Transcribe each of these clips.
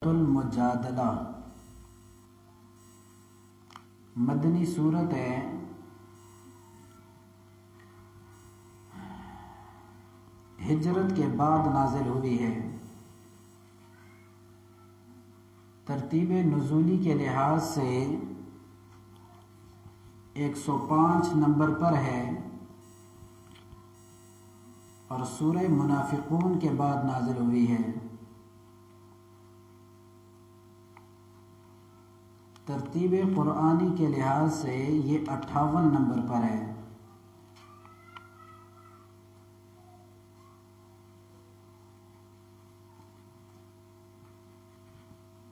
المجادلہ مدنی صورت ہے۔ ہجرت کے بعد نازل ہوئی ہے۔ ترتیب نزولی کے لحاظ سے 105 نمبر پر ہے اور سورہ منافقون کے بعد نازل ہوئی ہے۔ ترتیب قرآنی کے لحاظ سے یہ 58 نمبر پر ہے۔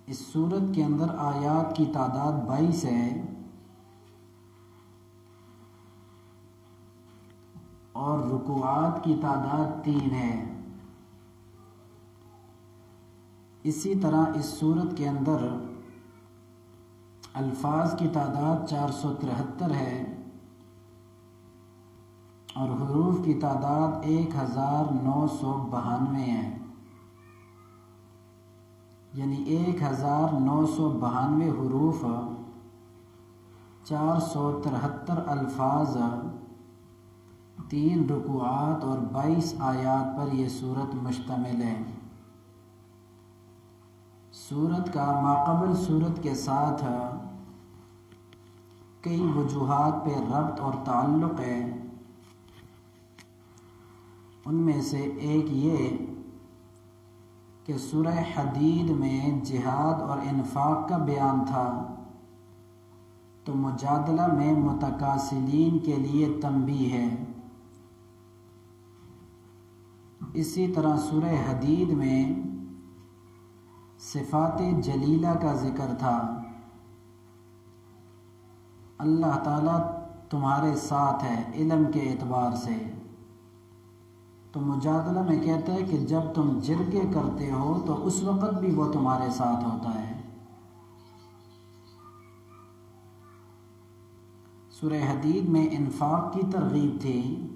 اس سورت کے اندر آیات کی تعداد 22 ہے اور رکوعات کی تعداد 3 ہے۔ اسی طرح اس سورت کے اندر الفاظ کی تعداد 473 ہے اور حروف کی تعداد 1992 ہے، یعنی 1992 حروف، 473 الفاظ، 3 رکوعات اور 22 آیات پر یہ سورت مشتمل ہے۔ سورت کا ماقبل سورت کے ساتھ کئی وجوہات پہ ربط اور تعلق ہے۔ ان میں سے ایک یہ کہ سورہ حدید میں جہاد اور انفاق کا بیان تھا، تو مجادلہ میں متکاسلین کے لیے تنبیہ ہے۔ اسی طرح سورہ حدید میں صفات جلیلہ کا ذکر تھا، اللہ تعالیٰ تمہارے ساتھ ہے علم کے اعتبار سے۔ تو مجادلہ میں کہتا ہے کہ جب تم جرگے کرتے ہو تو اس وقت بھی وہ تمہارے ساتھ ہوتا ہے۔ سورہ حدید میں انفاق کی ترغیب تھی،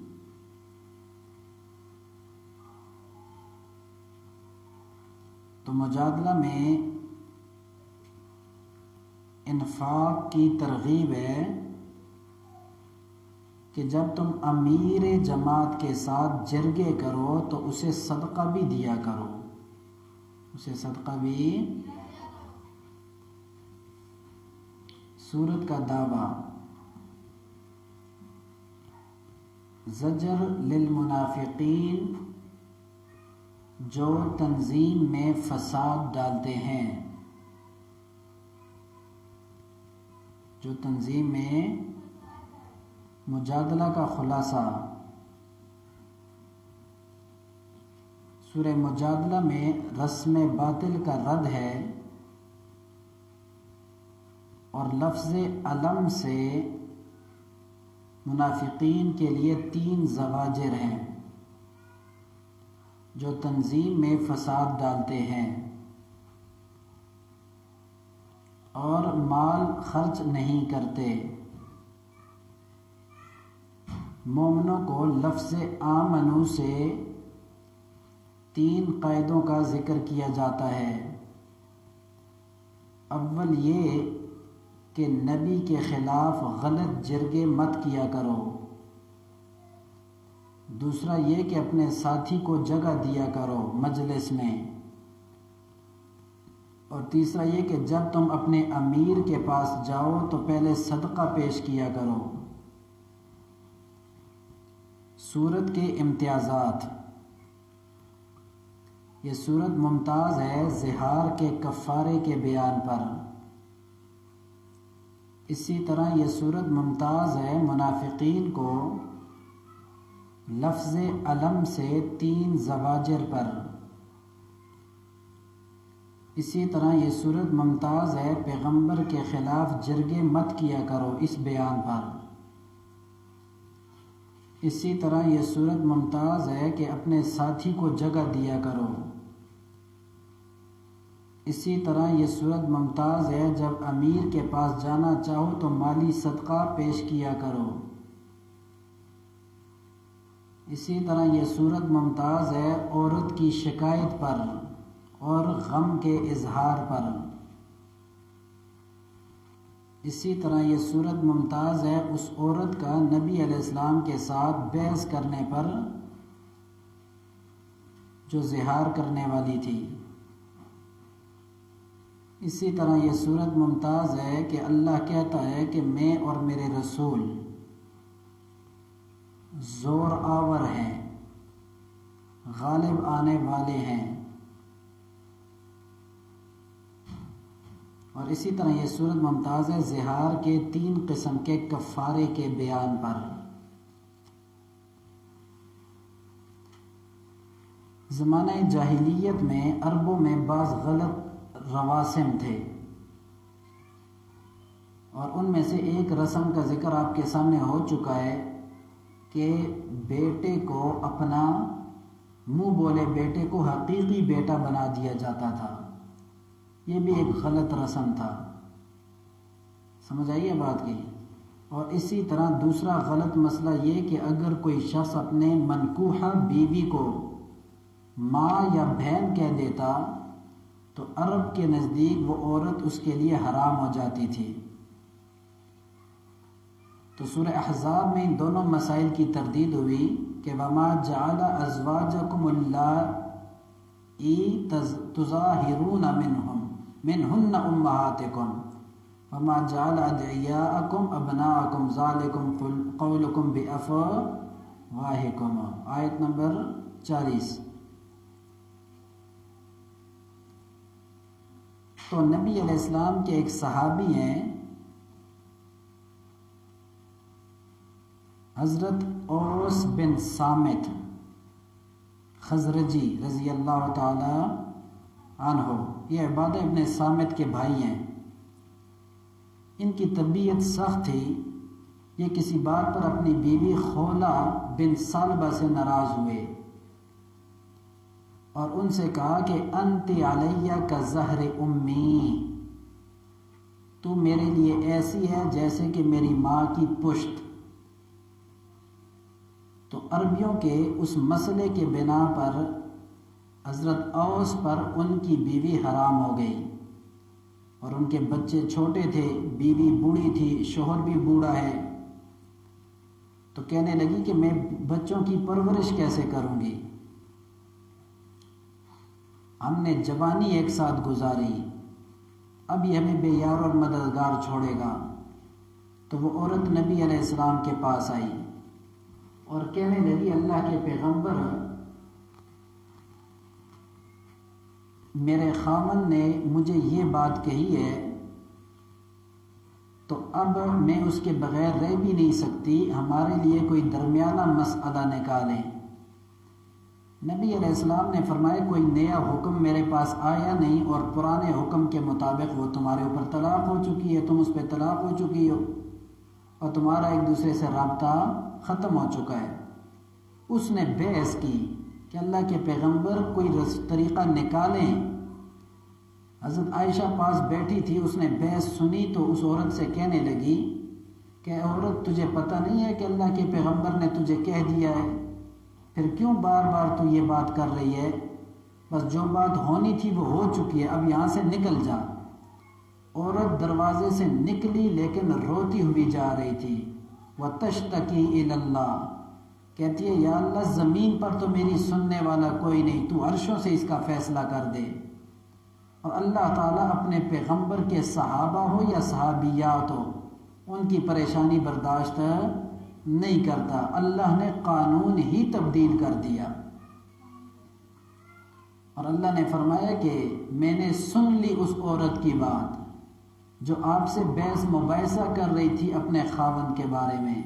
تو مجادلہ میں انفاق کی ترغیب ہے کہ جب تم امیر جماعت کے ساتھ جرگے کرو تو اسے صدقہ بھی دیا کرو، اسے صدقہ بھی۔ سورت کا دعویٰ، زجر للمنافقین جو تنظیم میں فساد ڈالتے ہیں، جو تنظیم میں مجادلہ کا خلاصہ۔ سورہ مجادلہ میں رسم باطل کا رد ہے اور لفظ علم سے منافقین کے لیے 3 زواجر ہیں جو تنظیم میں فساد ڈالتے ہیں اور مال خرچ نہیں کرتے۔ مومنوں کو لفظ آمنو سے 3 قاعدوں کا ذکر کیا جاتا ہے۔ اول یہ کہ نبی کے خلاف غلط جرگے مت کیا کرو، دوسرا یہ کہ اپنے ساتھی کو جگہ دیا کرو مجلس میں، اور تیسرا یہ کہ جب تم اپنے امیر کے پاس جاؤ تو پہلے صدقہ پیش کیا کرو۔ سورت کے امتیازات، یہ سورت ممتاز ہے زہار کے کفارے کے بیان پر۔ اسی طرح یہ سورت ممتاز ہے منافقین کو لفظ علم سے 3 زواجر پر۔ اسی طرح یہ سورت ممتاز ہے پیغمبر کے خلاف جرگے مت کیا کرو اس بیان پر۔ اسی طرح یہ سورت ممتاز ہے کہ اپنے ساتھی کو جگہ دیا کرو۔ اسی طرح یہ سورت ممتاز ہے جب امیر کے پاس جانا چاہو تو مالی صدقہ پیش کیا کرو۔ اسی طرح یہ سورت ممتاز ہے عورت کی شکایت پر اور غم کے اظہار پر۔ اسی طرح یہ صورت ممتاز ہے اس عورت کا نبی علیہ السلام کے ساتھ بحث کرنے پر جو زہار کرنے والی تھی۔ اسی طرح یہ صورت ممتاز ہے کہ اللہ کہتا ہے کہ میں اور میرے رسول زور آور ہیں، غالب آنے والے ہیں۔ اور اسی طرح یہ صورت ممتاز ہے زہار کے 3 قسم کے کفارے کے بیان پر۔ زمانہ جاہلیت میں عربوں میں بعض غلط رواسم تھے، اور ان میں سے ایک رسم کا ذکر آپ کے سامنے ہو چکا ہے کہ بیٹے کو اپنا منہ بولے بیٹے کو حقیقی بیٹا بنا دیا جاتا تھا۔ یہ بھی ایک غلط رسم تھا، سمجھ آئیے بات کی۔ اور اسی طرح دوسرا غلط مسئلہ یہ کہ اگر کوئی شخص اپنے منکوحہ بیوی کو ماں یا بہن کہہ دیتا تو عرب کے نزدیک وہ عورت اس کے لیے حرام ہو جاتی تھی۔ تو سورہ احزاب میں ان دونوں مسائل کی تردید ہوئی کہ وَمَا جَعَلَ أَزْوَاجَكُمُ اللَّائِي تُظَاهِرُونَ مِنْهُنَّ أُمَّهَاتِكُمْ وَمَا جَعَلَ أَدْعِيَاءَكُمْ أَبْنَاءَكُمْ ذَلِكُمْ قَوْلُكُمْ بِأَفْوَاهِكُمْ۔ آیت نمبر 40۔ تو نبی علیہ السلام کے ایک صحابی ہیں حضرت اوس بن صامت خزرجی رضی اللہ تعالی عنہ، یہ عبادہ ابن صامت کے بھائی ہیں۔ ان کی طبیعت سخت تھی، یہ کسی بات پر اپنی بیوی خولا بن سالبہ سے ناراض ہوئے اور ان سے کہا کہ انت علیہ کا زہر امی، تو میرے لیے ایسی ہے جیسے کہ میری ماں کی پشت۔ تو عربیوں کے اس مسئلے کے بنا پر حضرت اوس پر ان کی بیوی حرام ہو گئی، اور ان کے بچے چھوٹے تھے، بیوی بوڑھی تھی، شوہر بھی بوڑھا ہے۔ تو کہنے لگی کہ میں بچوں کی پرورش کیسے کروں گی؟ ہم نے جوانی ایک ساتھ گزاری، اب یہ ہمیں بے یار اور مددگار چھوڑے گا۔ تو وہ عورت نبی علیہ السلام کے پاس آئی اور کہنے لگی اللہ کے پیغمبر، میرے خاوند نے مجھے یہ بات کہی ہے تو اب میں اس کے بغیر رہ بھی نہیں سکتی، ہمارے لیے کوئی درمیانہ مسئلہ نکالیں۔ نبی علیہ السلام نے فرمایا کوئی نیا حکم میرے پاس آیا نہیں، اور پرانے حکم کے مطابق وہ تمہارے اوپر طلاق ہو چکی ہے، تم اس پہ طلاق ہو چکی ہو اور تمہارا ایک دوسرے سے رابطہ ختم ہو چکا ہے۔ اس نے بحث کی کہ اللہ کے پیغمبر کوئی طریقہ نکالیں۔ حضرت عائشہ پاس بیٹھی تھی، اس نے بحث سنی تو اس عورت سے کہنے لگی کہ عورت تجھے پتہ نہیں ہے کہ اللہ کے پیغمبر نے تجھے کہہ دیا ہے، پھر کیوں بار بار تو یہ بات کر رہی ہے؟ بس جو بات ہونی تھی وہ ہو چکی ہے، اب یہاں سے نکل جا۔ عورت دروازے سے نکلی لیکن روتی ہوئی جا رہی تھی۔ وَتَشْتَكِي إِلَى اللَّهِ، کہتی ہے یا اللہ زمین پر تو میری سننے والا کوئی نہیں، تو عرشوں سے اس کا فیصلہ کر دے۔ اور اللہ تعالیٰ اپنے پیغمبر کے صحابہ ہو یا صحابیات ہو، ان کی پریشانی برداشت نہیں کرتا، اللہ نے قانون ہی تبدیل کر دیا۔ اور اللہ نے فرمایا کہ میں نے سن لی اس عورت کی بات جو آپ سے بحث مباحثہ کر رہی تھی اپنے خاوند کے بارے میں،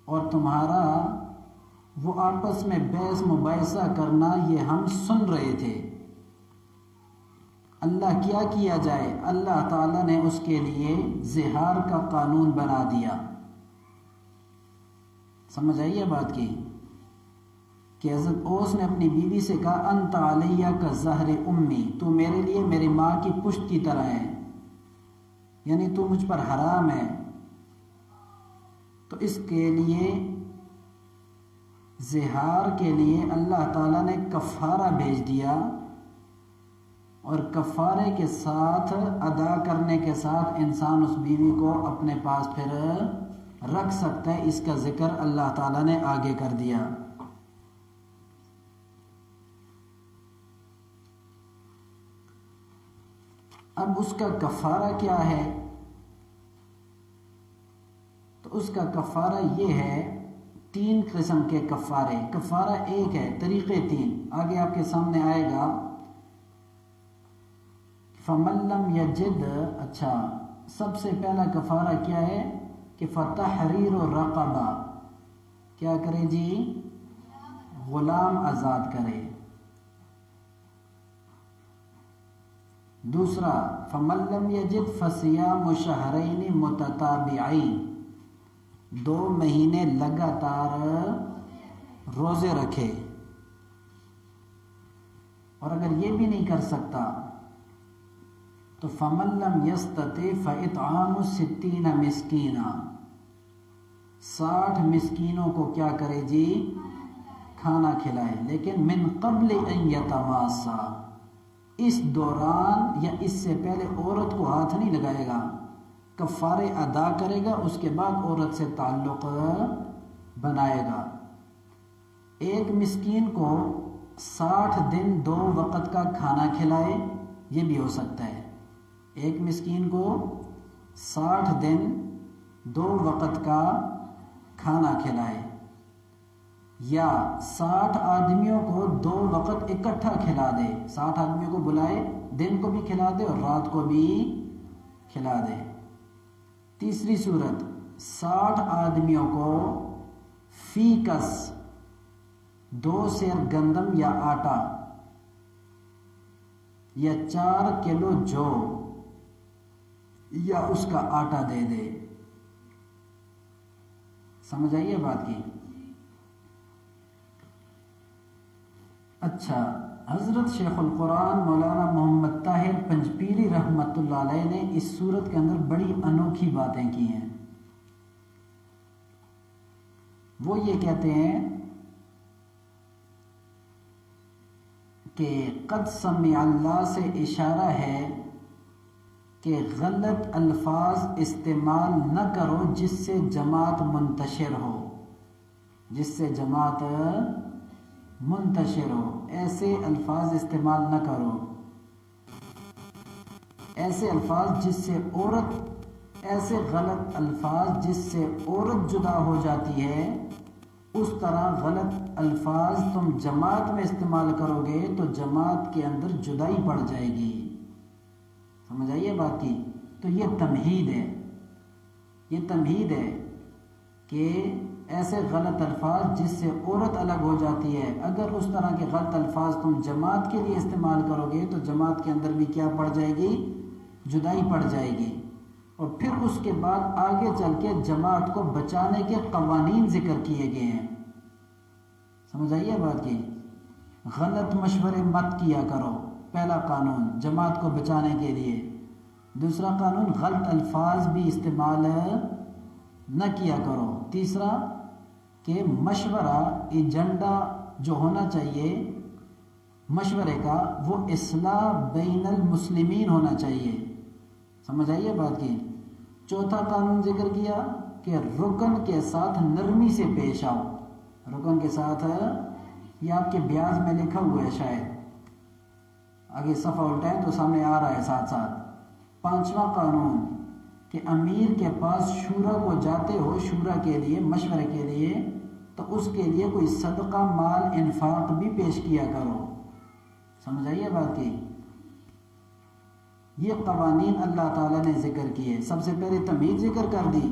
اور تمہارا وہ آپس میں بحث مباحثہ کرنا یہ ہم سن رہے تھے۔ اللہ کیا جائے، اللہ تعالیٰ نے اس کے لیے زہار کا قانون بنا دیا۔ سمجھ آئیے بات کی کہ حضرت اوس نے اپنی بیوی سے کہا انت علیہ کا زہر امی، تو میرے لیے میری ماں کی پشت کی طرح ہے، یعنی تو مجھ پر حرام ہے۔ تو اس کے لیے زہار کے لیے اللہ تعالیٰ نے کفارہ بھیج دیا اور کفارے کے ساتھ ادا کرنے کے ساتھ انسان اس بیوی کو اپنے پاس پھر رکھ سکتا ہے. اس کا ذکر اللہ تعالیٰ نے آگے کر دیا. اب اس کا کفارہ کیا ہے؟ تو اس کا کفارہ یہ ہے، 3 قسم کے کفارے. کفارہ ایک ہے، طریقے 3 آگے آپ کے سامنے آئے گا. فَمَن لَّمْ يَجِدْ، اچھا سب سے پہلا کفارہ کیا ہے کہ فَتَحْرِيرُ رَقَبَہ، کیا کرے جی؟ غلام آزاد کرے. دوسرا فَمَن لَّمْ يَجِدْ فَصِيَامُ شَهْرَيْنِ مُتَتَابِعَيْنِ، 2 مہینے لگاتار روزے رکھے. اور اگر یہ بھی نہیں کر سکتا تو فَمَن لَّمْ يَسْتَطِعْ فَإِطْعَامُ 60 مِسْكِينًا، 60 مسکینوں کو کیا کرے جی؟ کھانا کھلائے. لیکن من قبل ان یتماسا، اس دوران یا اس سے پہلے عورت کو ہاتھ نہیں لگائے گا. کفارے ادا کرے گا، اس کے بعد عورت سے تعلق بنائے گا. ایک مسکین کو 60 دن 2 وقت کا کھانا کھلائے، یہ بھی ہو سکتا ہے. ایک مسکین کو 60 دن 2 وقت کا کھانا کھلائے، یا 60 آدمیوں کو 2 وقت اکٹھا کھلا دے. 60 آدمیوں کو بلائے، دن کو بھی کھلا دے اور رات کو بھی کھلا دے. تیسری صورت 60 آدمیوں کو فی کس 2 سیر گندم یا آٹا یا 4 کلو جو یا اس کا آٹا دے دے. سمجھ آئیے بات کی؟ اچھا، حضرت شیخ القرآن مولانا محمد طاہر پنجپیری رحمۃ اللہ علیہ نے اس صورت کے اندر بڑی انوکھی باتیں کی ہیں. وہ یہ کہتے ہیں کہ قد سمع اللہ سے اشارہ ہے کہ غلط الفاظ استعمال نہ کرو جس سے جماعت منتشر ہو، جس سے جماعت منتشر ہو. ایسے الفاظ استعمال نہ کرو، ایسے الفاظ جس سے عورت، ایسے غلط الفاظ جس سے عورت جدا ہو جاتی ہے، اس طرح غلط الفاظ تم جماعت میں استعمال کرو گے تو جماعت کے اندر جدائی پڑ جائے گی. سمجھ آئیے بات کی؟ تو یہ تمہید ہے، یہ تمہید ہے کہ ایسے غلط الفاظ جس سے عورت الگ ہو جاتی ہے، اگر اس طرح کے غلط الفاظ تم جماعت کے لیے استعمال کرو گے تو جماعت کے اندر بھی کیا پڑ جائے گی؟ جدائی پڑ جائے گی. اور پھر اس کے بعد آگے چل کے جماعت کو بچانے کے قوانین ذکر کیے گئے ہیں. سمجھ آئیے بات کی؟ غلط مشورے مت کیا کرو، پہلا قانون جماعت کو بچانے کے لیے. دوسرا قانون غلط الفاظ بھی استعمال نہ کیا کرو. تیسرا کہ مشورہ، ایجنڈا جو ہونا چاہیے مشورے کا، وہ اصلاح بین المسلمین ہونا چاہیے. سمجھ آئیے بات کی؟ چوتھا قانون ذکر کیا کہ رکن کے ساتھ نرمی سے پیش آؤ. رکن کے ساتھ، یہ آپ کے بیاض میں لکھا ہوا ہے، شاید آگے صفحہ الٹائیں تو سامنے آ رہا ہے ساتھ ساتھ. پانچواں قانون کہ امیر کے پاس شورا کو جاتے ہو شورا کے لیے، مشورے کے لیے، تو اس کے لیے کوئی صدقہ مال انفاق بھی پیش کیا کرو. سمجھ آئیے بات کی؟ یہ قوانین اللہ تعالیٰ نے ذکر کیے. سب سے پہلے تمہید ذکر کر دی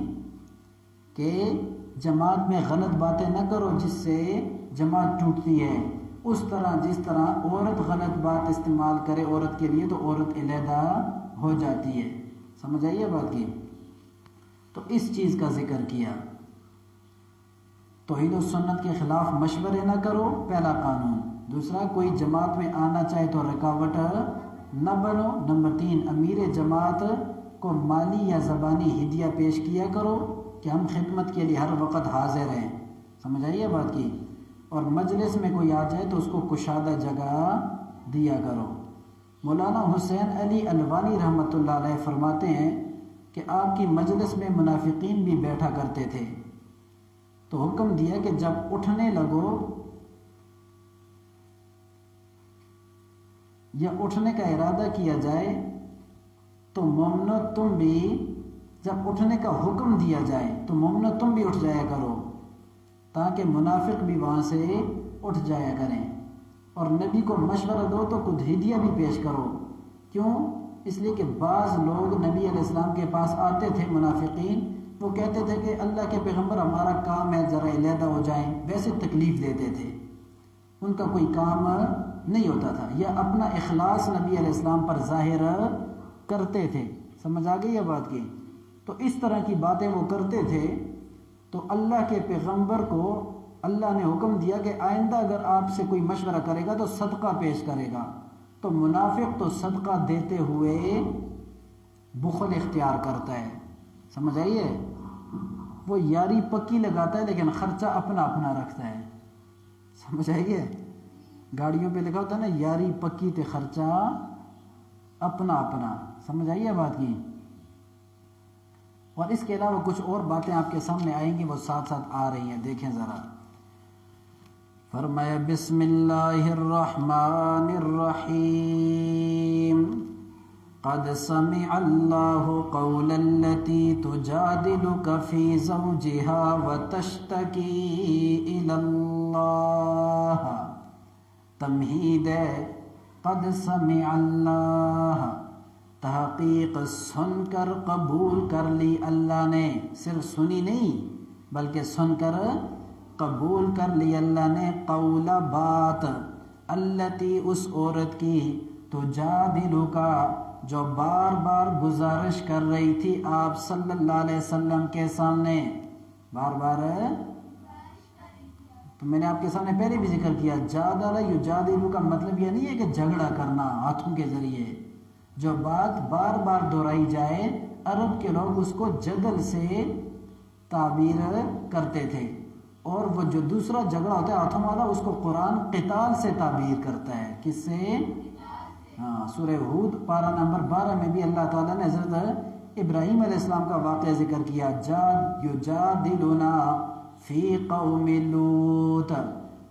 کہ جماعت میں غلط باتیں نہ کرو جس سے جماعت ٹوٹتی ہے. اس طرح جس طرح عورت غلط بات استعمال کرے عورت کے لیے تو عورت علیحدہ ہو جاتی ہے. سمجھ آئیے بات کی؟ تو اس چیز کا ذکر کیا. توحید و سنت کے خلاف مشورے نہ کرو، پہلا قانون. دوسرا، کوئی جماعت میں آنا چاہے تو رکاوٹ نہ بنو. نمبر 3، امیر جماعت کو مالی یا زبانی ہدیہ پیش کیا کرو کہ ہم خدمت کے لیے ہر وقت حاضر ہیں. سمجھ آئیے بات کی؟ اور مجلس میں کوئی آ جائے تو اس کو کشادہ جگہ دیا کرو. مولانا حسین علی الوانی رحمۃ اللہ علیہ فرماتے ہیں کہ آپ کی مجلس میں منافقین بھی بیٹھا کرتے تھے، تو حکم دیا کہ جب اٹھنے لگو یا اٹھنے کا ارادہ کیا جائے تو مومنو تم بھی، جب اٹھنے کا حکم دیا جائے تو مومنو تم بھی اٹھ جایا کرو، تاکہ منافق بھی وہاں سے اٹھ جایا کریں، اور نبی کو مشورہ دو تو خود ہدیہ بھی پیش کرو۔ کیوں؟ اس لیے کہ بعض لوگ نبی علیہ السلام کے پاس آتے تھے منافقین، وہ کہتے تھے کہ اللہ کے پیغمبر ہمارا کام ہے ذرا علیحدہ ہو جائیں، ویسے تکلیف دیتے تھے، ان کا کوئی کام نہیں ہوتا تھا، یا اپنا اخلاص نبی علیہ السلام پر ظاہر کرتے تھے۔ سمجھ آ گئی یہ بات کی؟ تو اس طرح کی باتیں وہ کرتے تھے، تو اللہ کے پیغمبر کو اللہ نے حکم دیا کہ آئندہ اگر آپ سے کوئی مشورہ کرے گا تو صدقہ پیش کرے گا۔ تو منافق تو صدقہ دیتے ہوئے بخل اختیار کرتا ہے، سمجھ آئیے؟ وہ یاری پکی لگاتا ہے لیکن خرچہ اپنا اپنا رکھتا ہے، سمجھ آئیے؟ گاڑیوں پہ لکھا ہوتا ہے نا، یاری پکی تے خرچہ اپنا اپنا، سمجھ آئیے بات کی؟ اور اس کے علاوہ کچھ اور باتیں آپ کے سامنے آئیں گی، وہ ساتھ ساتھ آ رہی ہیں، دیکھیں ذرا۔ فرمایا بسم اللہ الرحمن الرحیم قد سمع اللہ قول التي تجادلك في زوجها وتشتكي الى اللہ۔ تمہید ہے قد سمع اللہ، تحقیق سن کر قبول کر لی اللہ نے، صرف سنی نہیں بلکہ سن کر قبول کر لی اللہ نے، قول بات، التی اس عورت کی، تجادلک جو بار بار گزارش کر رہی تھی آپ صلی اللہ علیہ وسلم کے سامنے، بار بار، تو میں نے آپ کے سامنے پہلے بھی ذکر کیا، جادل یجادل کا مطلب یہ نہیں ہے کہ جھگڑا کرنا ہاتھوں کے ذریعے، جو بات بار بار دہرائی جائے، عرب کے لوگ اس کو جدل سے تعبیر کرتے تھے، اور وہ جو دوسرا جھگڑا ہوتا ہے ہاتھوں والا، اس کو قرآن قتال سے تعبیر کرتا ہے۔ کس سے؟ ہاں، سورہ ہود پارہ نمبر 12 میں بھی اللہ تعالیٰ نے حضرت ابراہیم علیہ السلام کا واقعہ ذکر کیا، یجادلنا فی قوم لوط،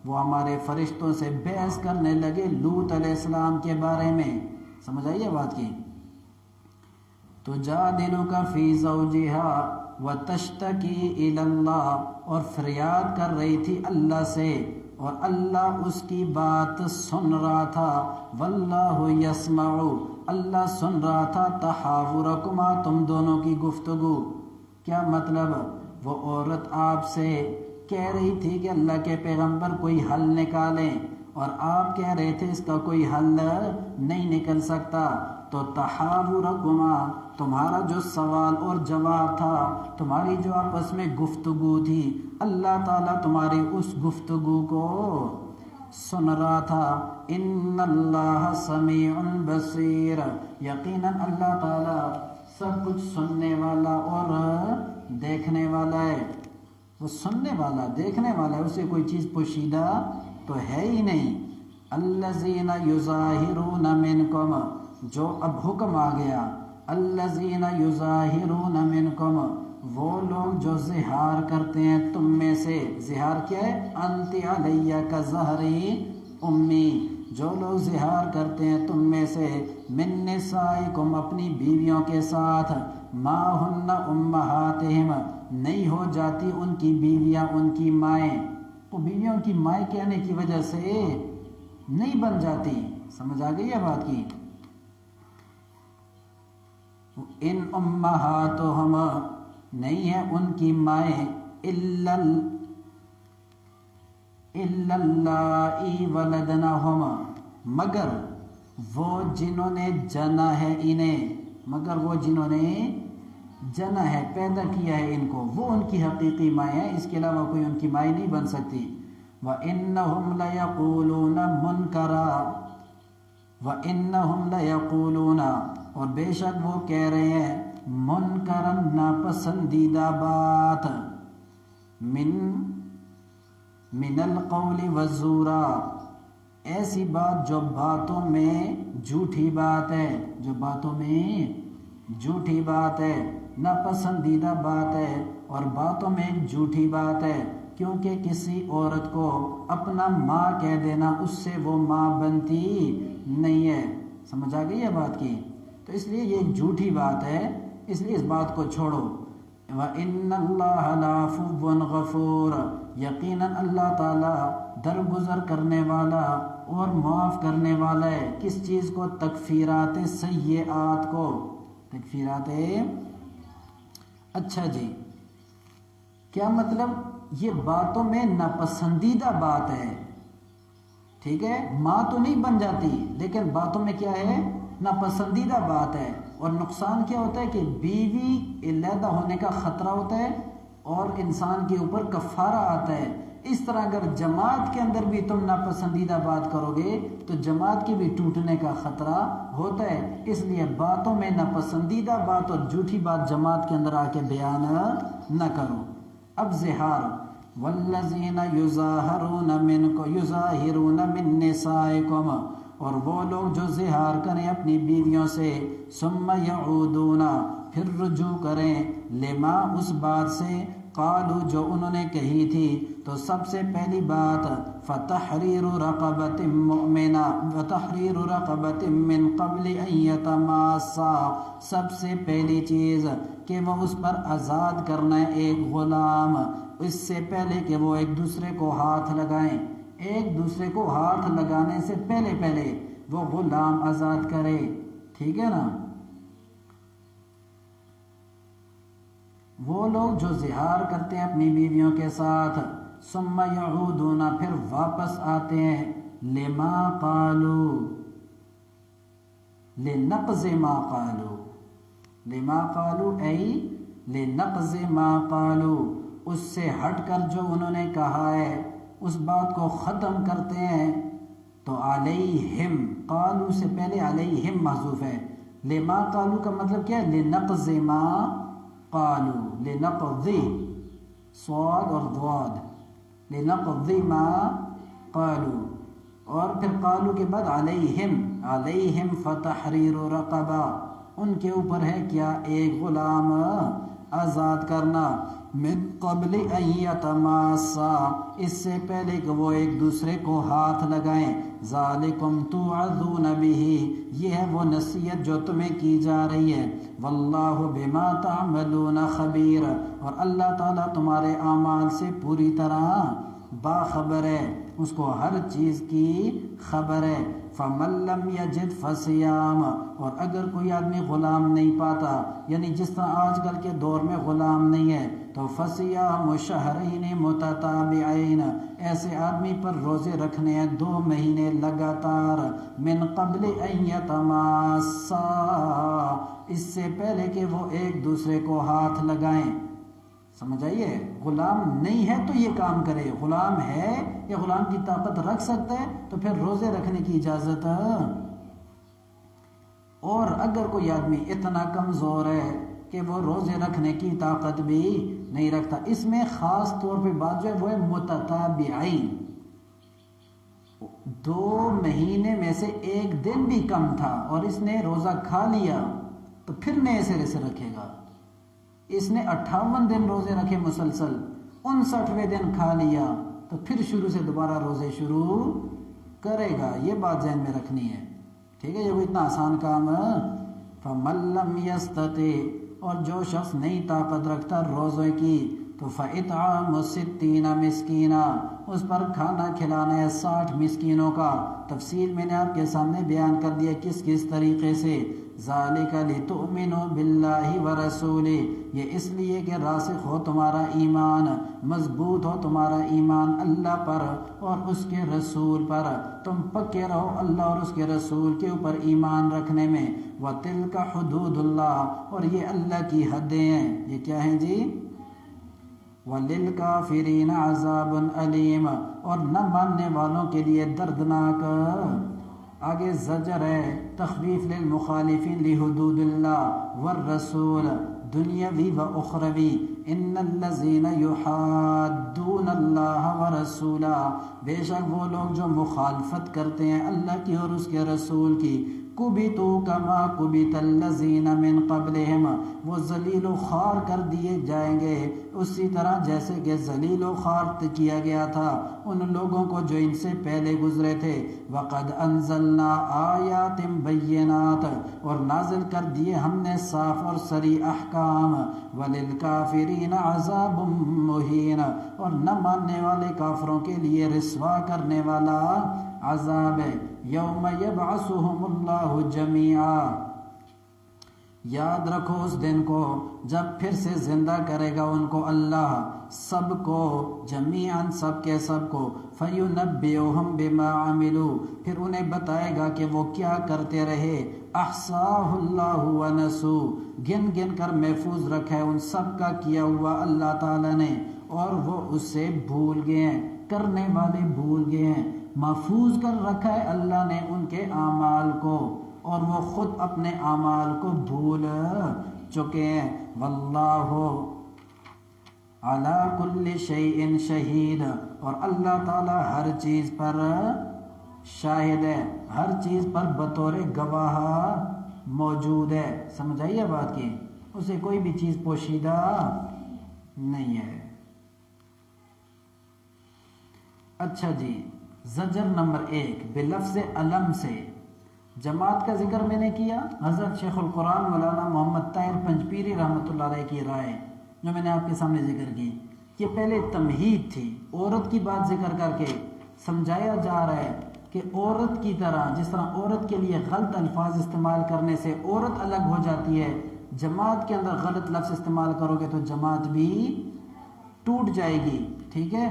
وہ ہمارے فرشتوں سے بحث کرنے لگے لوط علیہ السلام کے بارے میں، سمجھ آئیے بات کی؟ تجادلک فی زوجہا وتشتکی الی اللہ، اور فریاد کر رہی تھی اللہ سے، اور اللہ اس کی بات سن رہا تھا، واللہ یسمع، اللہ سن رہا تھا تحاورکما، تم دونوں کی گفتگو۔ کیا مطلب؟ وہ عورت آپ سے کہہ رہی تھی کہ اللہ کے پیغمبر کوئی حل نکالیں، اور آپ کہہ رہے تھے اس کا کوئی حل نہیں نکل سکتا، تو تحاورکما، تمہارا جو سوال اور جواب تھا، تمہاری جو آپس میں گفتگو تھی، اللہ تعالیٰ تمہاری اس گفتگو کو سن رہا تھا۔ ان اللہ سمیع بصیر، یقیناً اللہ تعالیٰ سب کچھ سننے والا اور دیکھنے والا ہے۔ وہ سننے والا دیکھنے والا ہے، اسے کوئی چیز پوشیدہ تو ہے ہی نہیں۔ الذین یظاہرون منکم، جو اب حکم آ گیا، الذین یظاہرون منکم، وہ لوگ جو زہار کرتے ہیں تم میں سے۔ زہار کیا ہے؟ انت علیہ کظہری امی، جو لوگ زہار کرتے ہیں تم میں سے، من نسائکم، اپنی بیویوں کے ساتھ، ما ہن امہاتہم، نہیں ہو جاتی ان کی بیویاں ان کی مائیں، وہ بیویوں کی مائیں کہنے کی وجہ سے نہیں بن جاتی، سمجھ آ گئی ہے بات کی؟ ان امہاتہم، نہیں ہے ان کی مائیں، الا اللائی ولدنہم، مگر وہ جنہوں نے جنا ہے انہیں، مگر وہ جنہوں نے جنا ہے، پیدا کیا ہے ان کو، وہ ان کی حقیقی مائیں ہیں، اس کے علاوہ کوئی ان کی مائیں نہیں بن سکتی۔ وَإِنَّهُمْ لَيَقُولُونَ مُنْكَرًا، وَإِنَّهُمْ لَيَقُولُونَ، اور بے شک وہ کہہ رہے ہیں، منکرن، ناپسندیدہ بات، من القول والزورا، ایسی بات جو باتوں میں جھوٹی بات ہے، جو باتوں میں جھوٹی بات ہے، ناپسندیدہ بات ہے اور باتوں میں جھوٹی بات ہے، کیونکہ کسی عورت کو اپنا ماں کہہ دینا اس سے وہ ماں بنتی نہیں ہے۔ سمجھ آ گئی ہے بات کی؟ تو اس لیے یہ ایک جھوٹی بات ہے، اس لیے اس بات کو چھوڑو۔ وَإِنَّ اللَّهَ لَعَفُوٌّ غَفُورٌ، یقیناً اللہ تعالیٰ درگزر کرنے والا اور معاف کرنے والا ہے۔ کس چیز کو؟ تکفیرات سیئات کو، تکفیرات۔ اچھا جی، کیا مطلب؟ یہ باتوں میں ناپسندیدہ بات ہے، ٹھیک ہے، ماں تو نہیں بن جاتی لیکن باتوں میں کیا ہے؟ ناپسندیدہ بات ہے۔ اور نقصان کیا ہوتا ہے کہ بیوی علیحدہ ہونے کا خطرہ ہوتا ہے اور انسان کے اوپر کفارہ آتا ہے۔ اس طرح اگر جماعت کے اندر بھی تم ناپسندیدہ بات کرو گے تو جماعت کے بھی ٹوٹنے کا خطرہ ہوتا ہے۔ اس لیے باتوں میں ناپسندیدہ بات اور جھوٹی بات جماعت کے اندر آ کے بیان نہ کرو۔ اب زہار، والذین یظاہرون من نسائکم، اور وہ لوگ جو زہار کریں اپنی بیویوں سے، ثم یعودون، پھر رجوع کریں، لما، اس بات سے، قالو، جو انہوں نے کہی تھی، تو سب سے پہلی بات فتحریر رقبۃ مؤمنہ، فتحریر رقبۃ من قبل ان یتماسا، سب سے پہلی چیز کہ وہ اس پر آزاد کرنا ہے ایک غلام، اس سے پہلے کہ وہ ایک دوسرے کو ہاتھ لگائیں۔ ایک دوسرے کو ہاتھ لگانے سے پہلے وہ غلام آزاد کرے، ٹھیک ہے نا؟ وہ لوگ جو زہار کرتے ہیں اپنی بیویوں کے ساتھ، ثم یعودون، پھر واپس آتے ہیں، لما قالو، لنقض ما قالو، لما قالو ای لنقض ما قالو، اس سے ہٹ کر جو انہوں نے کہا ہے اس بات کو ختم کرتے ہیں۔ تو علیہم، قالو سے پہلے علیہم محذوف ہے، لما قالو کا مطلب کیا ہے؟ لنقض ما قالو، لنقض، صاد اور ضاد، لنقض ما قالو، اور پھر قالو کے بعد علیہم فتحریر رقبہ، ان کے اوپر ہے کیا؟ ایک غلام آزاد کرنا، من قبل ان یتماسا، اس سے پہلے کہ وہ ایک دوسرے کو ہاتھ لگائیں، ذالکم توعظون بہ، یہ ہے وہ نصیحت جو تمہیں کی جا رہی ہے، واللہ بما تعملون خبیر، اور اللہ تعالیٰ تمہارے اعمال سے پوری طرح باخبر ہے، اس کو ہر چیز کی خبر ہے۔ فمن لم یجد فصیام، اور اگر کوئی آدمی غلام نہیں پاتا، یعنی جس طرح آج کل کے دور میں غلام نہیں ہے، تو فصیام شہرین متتابعین، ایسے آدمی پر روزے رکھنے ہیں 2 مہینے لگاتار، من قبل ان یتماسا، اس سے پہلے کہ وہ ایک دوسرے کو ہاتھ لگائیں۔ سمجھ آئیے؟ غلام نہیں ہے تو یہ کام کرے، غلام ہے یا غلام کی طاقت رکھ سکتا ہے تو پھر روزے رکھنے کی اجازت ہے۔ اور اگر کوئی آدمی اتنا کمزور ہے کہ وہ روزے رکھنے کی طاقت بھی نہیں رکھتا، اس میں خاص طور پہ بات جو ہے وہ ہے متتابعین، 2 مہینے میں سے 1 دن بھی کم تھا اور اس نے روزہ کھا لیا تو پھر نئے سرے سے رکھے گا۔ اس نے 58 دن روزے رکھے مسلسل، 59ویں دن کھا لیا تو پھر شروع سے دوبارہ روزے شروع کرے گا، یہ بات ذہن میں رکھنی ہے، ٹھیک ہے؟ یہ کوئی اتنا آسان کام ہے۔ فَمَن لَّمْ يَسْتَطِعْ، اور جو شخص نہیں طاقت رکھتا روزے کی، تو فَإِطْعَامُ 60 مسکینہ، اس پر کھانا کھلانا ہے 60 مسکینوں کا۔ تفصیل میں نے آپ کے سامنے بیان کر دیا کس کس طریقے سے، ذَلِكَ لِتُؤْمِنُوا بِاللَّهِ وَرَسُولِهِ، یہ اس لیے کہ راسخ ہو تمہارا ایمان، مضبوط ہو تمہارا ایمان اللہ پر اور اس کے رسول پر، تم پکے رہو اللہ اور اس کے رسول کے اوپر ایمان رکھنے میں۔ وَتِلْكَ حُدُودُ اللَّهِ، اور یہ اللہ کی حدیں ہیں، یہ کیا ہیں جی؟ وَلِلْكَافِرِينَ عَذَابٌ أَلِيمٌ، اور نہ ماننے والوں کے لیے دردناک آگے زجر ہے تخویف للمخالفین لحدود اللہ والرسول دنیاوی و اخروی ان الذین یحادون اللہ ورسولہ بے شک وہ لوگ جو مخالفت کرتے ہیں اللہ کی اور اس کے رسول کی کبتوا کما کبت الذین من قبلہم وہ ذلیل و خوار کر دیے جائیں گے اسی طرح جیسے کہ ذلیل و خوار کیا گیا تھا ان لوگوں کو جو ان سے پہلے گزرے تھے وقد انزلنا آیات بینات اور نازل کر دیے ہم نے صاف اور صریح احکام وللکافرین عذاب مہین اور نہ ماننے والے کافروں کے لیے رسوا کرنے والا عذاب ہے یوم یبعثہم اللہ جمیعا یاد رکھو اس دن کو جب پھر سے زندہ کرے گا ان کو اللہ سب کو جمیعاً سب کے سب کو فَيُنَبِّئُهُم بِمَا عَمِلُوا پھر انہیں بتائے گا کہ وہ کیا کرتے رہے احصاہ اللہ وَنَسُوا گن گن کر محفوظ رکھا ہے ان سب کا کیا ہوا اللہ تعالیٰ نے اور وہ اسے بھول گئے ہیں کرنے والے بھول گئے ہیں محفوظ کر رکھا ہے اللہ نے ان کے اعمال کو اور وہ خود اپنے اعمال کو بھول چکے ہیں واللہ علی کل شیء شہید اور اللہ تعالی ہر چیز پر شاہد ہے ہر چیز پر بطور گواہ موجود ہے سمجھ آئیے بات کی اسے کوئی بھی چیز پوشیدہ نہیں ہے اچھا جی زجر نمبر 1 بلفظ علم سے جماعت کا ذکر میں نے کیا حضرت شیخ القرآن مولانا محمد طاہر پنجپیری رحمۃ اللہ علیہ کی رائے جو میں نے آپ کے سامنے ذکر کی یہ پہلے تمہید تھی عورت کی بات ذکر کر کے سمجھایا جا رہا ہے کہ عورت کی طرح جس طرح عورت کے لیے غلط الفاظ استعمال کرنے سے عورت الگ ہو جاتی ہے جماعت کے اندر غلط لفظ استعمال کرو گے تو جماعت بھی ٹوٹ جائے گی ٹھیک ہے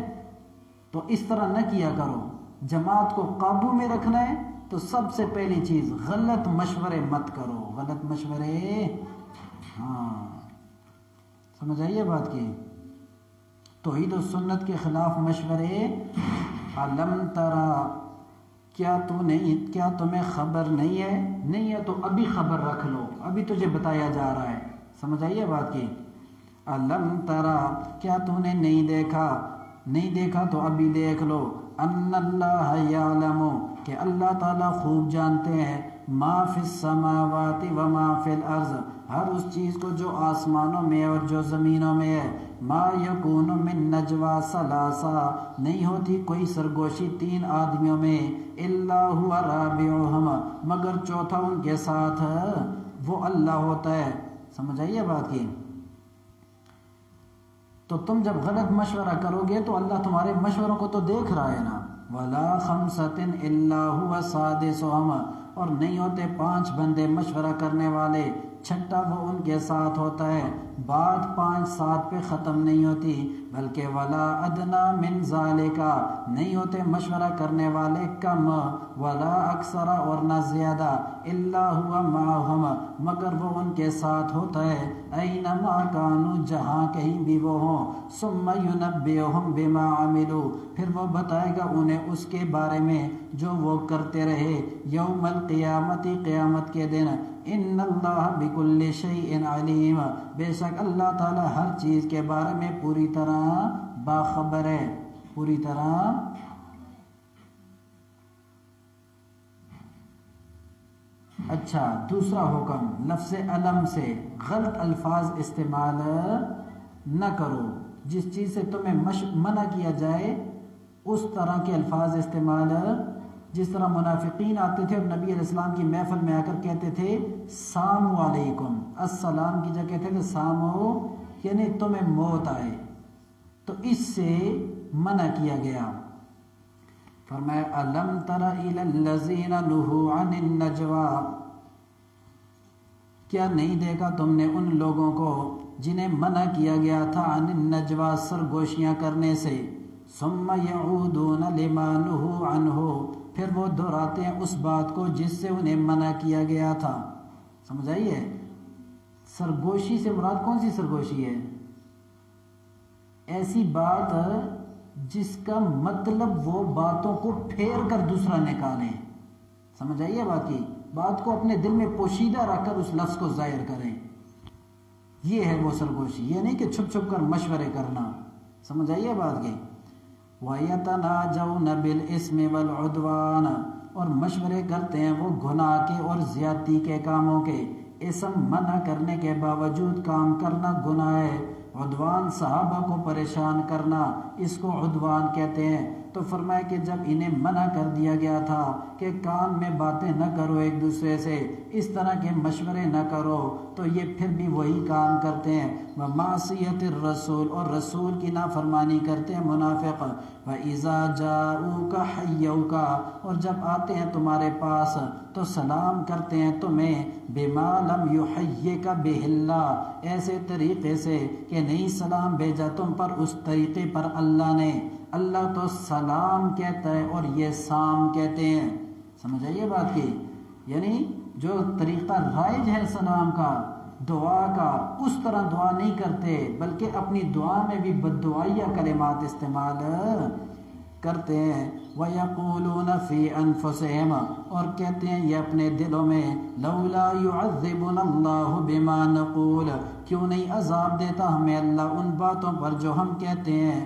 تو اس طرح نہ کیا کرو جماعت کو قابو میں رکھنا ہے تو سب سے پہلی چیز غلط مشورے مت کرو غلط مشورے سمجھ آئیے بات کی توحید و سنت کے خلاف مشورے علم ترا کیا تمہیں خبر نہیں ہے تو ابھی خبر رکھ لو ابھی تجھے بتایا جا رہا ہے سمجھ آئیے بات کی علم ترا کیا تو نے نہیں دیکھا تو ابھی دیکھ لو ان اللہ یعلم کہ اللہ تعالیٰ خوب جانتے ہیں ما فی السماوات و ما فی الارض ہر اس چیز کو جو آسمانوں میں اور جو زمینوں میں ہے ما یکون من نجوا ثلاثہ نہیں ہوتی کوئی سرگوشی 3 آدمیوں میں الا هو رابعہم مگر چوتھا ان کے ساتھ وہ اللہ ہوتا ہے سمجھ آئیے بات کی تو تم جب غلط مشورہ کرو گے تو اللہ تمہارے مشوروں کو تو دیکھ رہا ہے نا ولا خمسۃ الا هو سادسهم اور نہیں ہوتے 5 بندے مشورہ کرنے والے چھٹا وہ ان کے ساتھ ہوتا ہے بات 5 7 پہ ختم نہیں ہوتی بلکہ ولا ادنا من ذالک نہیں ہوتے مشورہ کرنے والے کم ولا اکثر اور نہ زیادہ الا هو معهم مگر وہ ان کے ساتھ ہوتا ہے اینما کانوا جہاں کہیں بھی وہ ہوں ثم ينبئهم بما عملوا پھر وہ بتائے گا انہیں اس کے بارے میں جو وہ کرتے رہے یوم القیامت قیامت کے دن ان اللہ بکل شیء علیم بے شک اللہ تعالی ہر چیز کے بارے میں پوری طرح باخبر ہے پوری طرح اچھا دوسرا حکم لفظ علم سے غلط الفاظ استعمال نہ کرو جس چیز سے تمہیں منع کیا جائے اس طرح کے الفاظ استعمال جس طرح منافقین آتے تھے اور نبی علیہ السلام کی محفل میں آ کر کہتے تھے سلام علیکم السلام کی جگہ کہتے تھے سامو یعنی تمہیں موت آئے تو اس سے منع کیا گیا فرمایا الم تر الی الذین نہوا عن النجوا کیا نہیں دیکھا تم نے ان لوگوں کو جنہیں منع کیا گیا تھا عن النجوا سرگوشیاں کرنے سے ثم یعودون لما نہوا عنہ پھر وہ دہراتے ہیں اس بات کو جس سے انہیں منع کیا گیا تھا سمجھ آئیے سرگوشی سے مراد کون سی سرگوشی ہے ایسی بات جس کا مطلب وہ باتوں کو پھیر کر دوسرا نکالے سمجھ آئیے بات کی؟ بات کو اپنے دل میں پوشیدہ رکھ کر اس لفظ کو ظاہر کریں، یہ ہے غسل گوشی، یہ نہیں کہ چھپ چھپ کر مشورے کرنا۔ سمجھ آئیے بات کی؟ وَيَتَنَاجَوْنَ بِالْإِثْمِ وَالْعُدْوَانِ، اور مشورے کرتے ہیں وہ گناہ کے اور زیادتی کے کاموں کے۔ اسم منع کرنے کے باوجود کام کرنا گناہ ہے۔ عدوان صحابہ کو پریشان کرنا، اس کو عدوان کہتے ہیں۔ تو فرمایا کہ جب انہیں منع کر دیا گیا تھا کہ کان میں باتیں نہ کرو ایک دوسرے سے، اس طرح کے مشورے نہ کرو، تو یہ پھر بھی وہی کام کرتے ہیں۔ وَمَعْصِيَةِ الرَّسُولِ، اور رسول کی نافرمانی کرتے ہیں منافق۔ وَإِذَا جَاءُوكَ حَيَّوْكَ، اور جب آتے ہیں تمہارے پاس تو سلام کرتے ہیں تمہیں بِمَا لَمْ يُحَيِّكَ بِهِ اللَّهُ، ایسے طریقے سے کہ نہیں سلام بھیجا تم پر اس طریقے پر اللہ نے۔ اللہ تو سلام کہتا ہے اور یہ سام کہتے ہیں۔ سمجھ آئیے بات کی؟ یعنی جو طریقہ رائج ہے سلام کا، دعا کا، اس طرح دعا نہیں کرتے، بلکہ اپنی دعا میں بھی بددعائیہ کلمات استعمال کرتے ہیں۔ وَيَقُولُونَ فِي أَنفُسِهِمْ، اور کہتے ہیں یہ اپنے دلوں میں، لَوْلَا يُعَذِّبُنَا اللَّهُ بِمَا نَقُولُ، کیوں نہیں عذاب دیتا ہمیں اللہ ان باتوں پر جو ہم کہتے ہیں،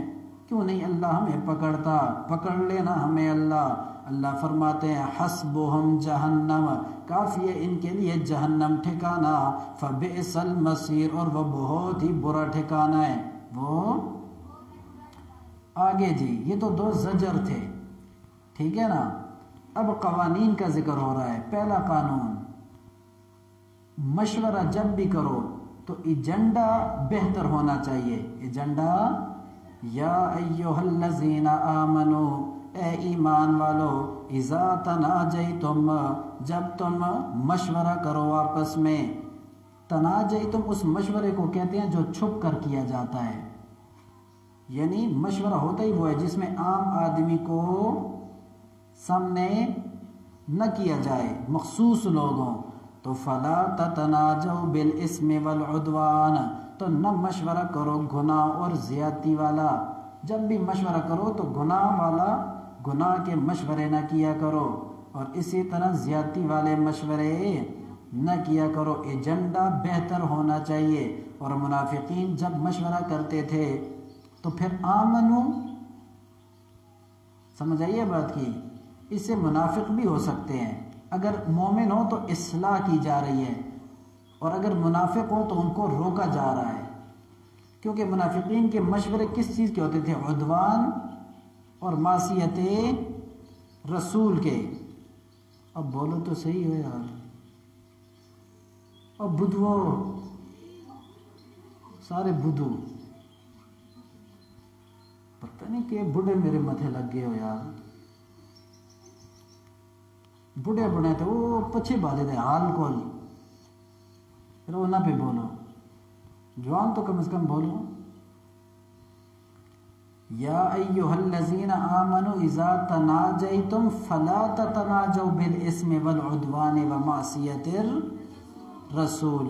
کیوں نہیں اللہ ہمیں پکڑتا، پکڑ لینا ہمیں اللہ۔ اللہ فرماتے ہیں حسبهم جہنم، کافی ہے ان کے لیے جہنم ٹھکانہ، فبئس المصیر، اور وہ بہت ہی برا ٹھکانہ ہے۔ وہ آگے جی، یہ تو دو زجر تھے، ٹھیک ہے نا؟ اب قوانین کا ذکر ہو رہا ہے۔ پہلا قانون، مشورہ جب بھی کرو تو ایجنڈا بہتر ہونا چاہیے۔ ایجنڈا، یا ایہا الذین آمنو، اے ایمان والو، اذا تناجیتم، جب تم مشورہ کرو آپس میں۔ تناجیتم اس مشورے کو کہتے ہیں جو چھپ کر کیا جاتا ہے، یعنی مشورہ ہوتا ہی وہ ہے جس میں عام آدمی کو سامنے نہ کیا جائے، مخصوص لوگوں۔ تو فلا تتناجوا بالاسم والعدوان، تو نہ مشورہ کرو گناہ اور زیادتی والا۔ جب بھی مشورہ کرو تو گناہ والا، گناہ کے مشورے نہ کیا کرو، اور اسی طرح زیادتی والے مشورے نہ کیا کرو۔ ایجنڈا بہتر ہونا چاہیے۔ اور منافقین جب مشورہ کرتے تھے تو پھر آمنو، سمجھ آئیے بات کی؟ اس سے منافق بھی ہو سکتے ہیں۔ اگر مومن ہو تو اصلاح کی جا رہی ہے، اور اگر منافق ہو تو ان کو روکا جا رہا ہے، کیونکہ منافقین کے مشورے کس چیز کے ہوتے تھے؟ عدوان اور معصیت رسول کے۔ اب بولو تو صحیح ہو یار، اب بدھو، سارے بدھو، پتہ نہیں کہ بڑھے میرے متھے لگ گئے ہو یار۔ بڑھے بڑھے تھے وہ پچھے بالے تھے حال کول، رونا پہ بولو، جوان تو کم از کم بولو۔ یا ایہا الذین آمنوا اذا تناجیتم فلا تتناجوا بالاسم والعدوان ومعصیت الرسول،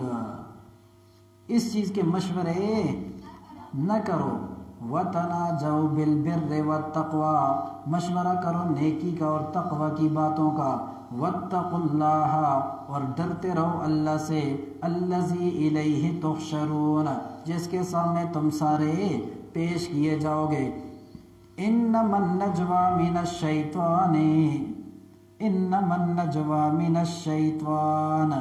اس چیز کے مشورے نہ کرو۔ وَتَنَاجَوْا بِالْبِرِّ وَالتَّقْوَى، مشورہ کرو نیکی کا اور تقوی کی باتوں کا۔ وَاتَّقُوا اللَّهَ، اور ڈرتے رہو اللہ سے۔ الَّذِي إِلَيْهِ تُحْشَرُونَ، جس کے سامنے تم سارے پیش کیے جاؤ گے۔ إِنَّمَا النَّجْوَى مِنَ الشَّيْطَانِ، إِنَّمَا النَّجْوَى مِنَ الشَّيْطَانِ،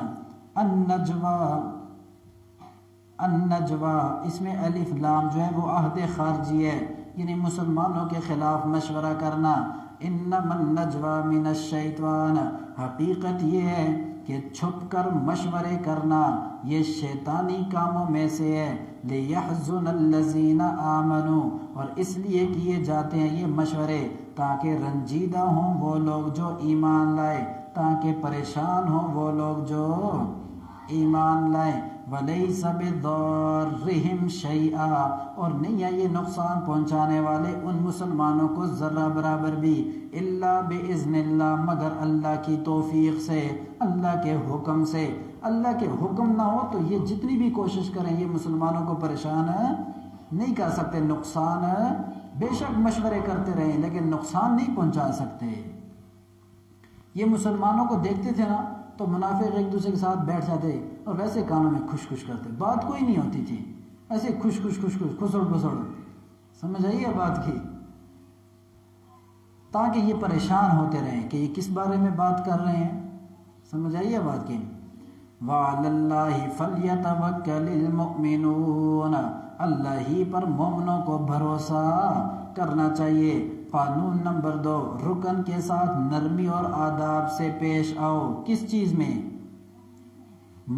النجوہ، اس میں الف لام جو ہے وہ عہد خارجی ہے، یعنی مسلمانوں کے خلاف مشورہ کرنا۔ انما النجوى من الشیطان، حقیقت یہ ہے کہ چھپ کر مشورے کرنا یہ شیطانی کاموں میں سے ہے۔ لیحزن الذین آمنوا، اور اس لیے کیے جاتے ہیں یہ مشورے تاکہ رنجیدہ ہوں وہ لوگ جو ایمان لائے، تاکہ پریشان ہوں وہ لوگ جو ایمان لائیں۔ وَلَيْسَ بِضَارِّهِمْ شَيْئًا، اور نہیں ہے یہ نقصان پہنچانے والے ان مسلمانوں کو ذرہ برابر بھی، الا بِإِذْنِ اللَّهِ، مگر اللہ کی توفیق سے، اللہ کے حکم سے۔ اللہ کے حکم نہ ہو تو یہ جتنی بھی کوشش کریں یہ مسلمانوں کو پریشان نہیں کر سکتے۔ نقصان بے شک مشورے کرتے رہیں لیکن نقصان نہیں پہنچا سکتے۔ یہ مسلمانوں کو دیکھتے تھے نا تو منافق ایک دوسرے کے ساتھ بیٹھ جاتے اور ویسے کانوں میں خوش خوش کرتے، بات کوئی نہیں ہوتی تھی، ایسے خوش خوش خوش خوش کھسڑ پھسڑ، سمجھ آئیے بات کی، تاکہ یہ پریشان ہوتے رہیں کہ یہ کس بارے میں بات کر رہے ہیں، سمجھ آئیے بات کی۔ وَعَلَى اللَّهِ فَلْيَتَوَكَّلِ الْمُؤْمِنُونَ، اللہ ہی پر مومنوں کو بھروسہ کرنا چاہیے۔ قانون نمبر 2، رکن کے ساتھ نرمی اور آداب سے پیش آؤ۔ کس چیز میں؟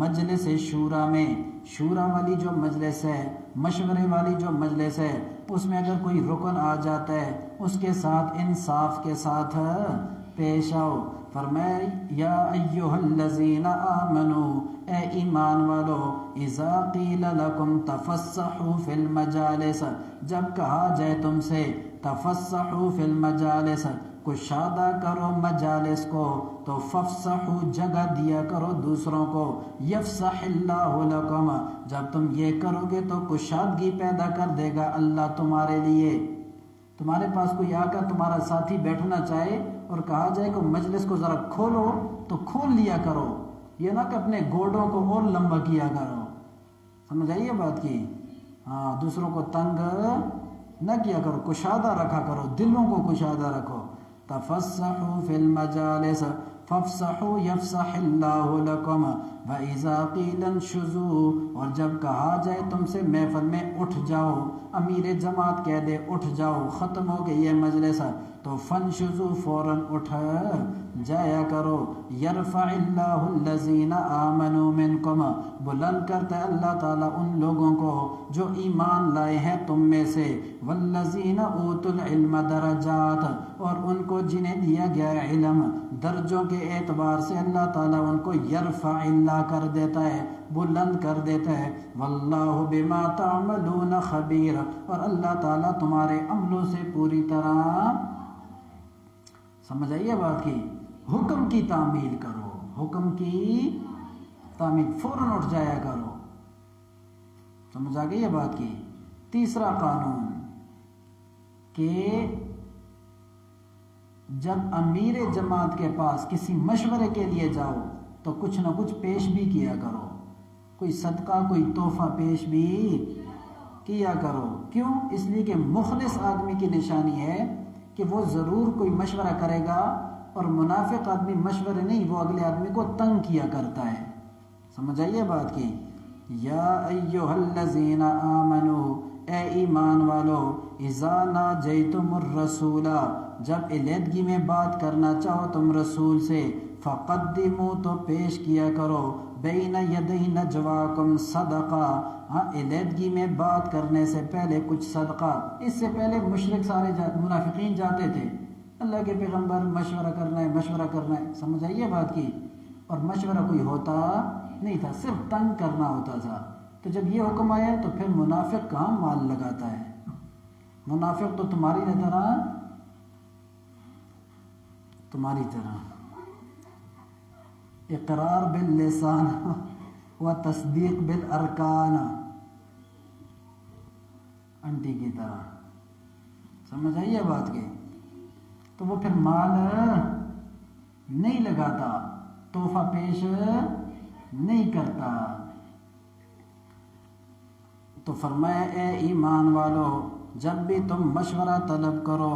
مجلس شورا میں۔ شورا والی جو مجلس ہے، مشورے والی جو مجلس ہے، اس میں اگر کوئی رکن آ جاتا ہے اس کے ساتھ انصاف کے ساتھ پیش آؤ۔ فرمائے یا ایھا الذین آمنوا، اے ایمان والو، اذا قیل لکم تفسحوا فی المجالس، جب کہا جائے تم سے تفسحوا فی المجالس، کشادہ کرو مجالس کو، تو فافسحوا، جگہ دیا کرو دوسروں کو، یفسح اللہ لکم، جب تم یہ کرو گے تو کشادگی پیدا کر دے گا اللہ تمہارے لیے۔ تمہارے پاس کوئی آ کر تمہارا ساتھی بیٹھنا چاہے اور کہا جائے کہ مجلس کو ذرا کھولو تو کھول لیا کرو، یہ نہ کہ اپنے گوڑوں کو اور لمبا کیا کرو، سمجھ آئیے بات کی؟ ہاں، دوسروں کو تنگ نہ کیا کرو، کشادہ رکھا کرو، دلوں کو کشادہ رکھو۔ تفسحوا فی المجالس فافسحوا یفسح اللہ لکم وَإِذَا قِیلَ انشُزُوا، اور جب کہا جائے تم سے محفل میں اٹھ جاؤ، امیر جماعت کہہ دے اٹھ جاؤ، ختم ہو گئی یہ مجلس، تو فَانشُزُوا، فوراً اٹھ جایا کرو۔ یرفع اللہ الذین آمنوا منکم، بلند کرتا ہے اللہ تعالیٰ ان لوگوں کو جو ایمان لائے ہیں تم میں سے، والذین اوتوا العلم درجات، اور ان کو جنہیں دیا گیا علم درجوں کے اعتبار سے اللہ تعالیٰ ان کو یرفع اللہ کر دیتا ہے، بلند کر دیتا ہے۔ واللہ بما تعملون خبیر، اور اللہ تعالیٰ تمہارے عملوں سے پوری طرح، سمجھ آئیے بات کی؟ حکم کی تعمیل کرو، حکم کی تعمیل، فوراً اٹھ جایا کرو، سمجھ آ گئی یہ بات کی؟ تیسرا قانون کہ جب امیر جماعت کے پاس کسی مشورے کے لیے جاؤ تو کچھ نہ کچھ پیش بھی کیا کرو، کوئی صدقہ کوئی تحفہ پیش بھی کیا کرو۔ کیوں؟ اس لیے کہ مخلص آدمی کی نشانی ہے کہ وہ ضرور کوئی مشورہ کرے گا، اور منافق آدمی مشورے نہیں، وہ اگلے آدمی کو تنگ کیا کرتا ہے، سمجھ آئیے بات کی؟ یا ایھا الذین آمنوا، اے ایمان والو، اذا ناجیتم الرسول، جب علیحدگی میں بات کرنا چاہو تم رسول سے، فقدموا، تو پیش کیا کرو، بین یدی نجواکم صدقہ، ہاں، علیحدگی میں بات کرنے سے پہلے کچھ صدقہ۔ اس سے پہلے مشرک سارے منافقین جاتے تھے، اللہ کے پیغمبر مشورہ کرنا ہے مشورہ کرنا ہے، سمجھ آئیے بات کی؟ اور مشورہ کوئی ہوتا نہیں تھا، صرف تنگ کرنا ہوتا تھا۔ تو جب یہ حکم آیا تو پھر منافق کہاں مال لگاتا ہے؟ منافق تو تمہاری طرح اقرار باللسان و تصدیق بالارکان، انٹی کی طرح، سمجھ آئیے بات کی؟ تو وہ پھر مال نہیں لگاتا، تحفہ پیش نہیں کرتا۔ تو فرمایا اے ایمان والو، جب بھی تم مشورہ طلب کرو